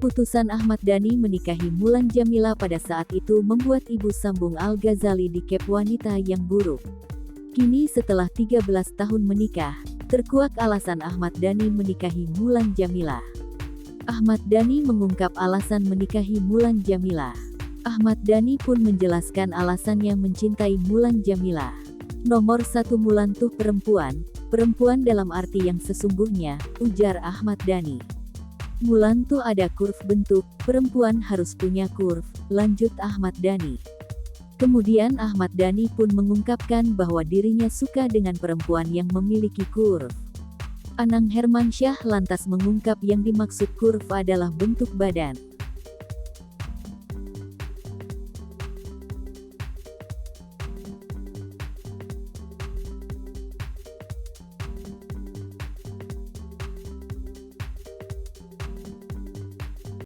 Keputusan Ahmad Dhani menikahi Mulan Jameela pada saat itu membuat Ibu Sambung Al-Ghazali dikep wanita yang buruk. Kini setelah 13 tahun menikah, terkuak alasan Ahmad Dhani menikahi Mulan Jameela. Ahmad Dhani mengungkap alasan menikahi Mulan Jameela. Ahmad Dhani pun menjelaskan alasannya mencintai Mulan Jameela. Nomor satu, Mulan tuh perempuan dalam arti yang sesungguhnya, ujar Ahmad Dhani. Mulan tuh ada kurve bentuk, perempuan harus punya kurve, lanjut Ahmad Dhani. Kemudian Ahmad Dhani pun mengungkapkan bahwa dirinya suka dengan perempuan yang memiliki kurve. Anang Hermansyah lantas mengungkap yang dimaksud kurve adalah bentuk badan.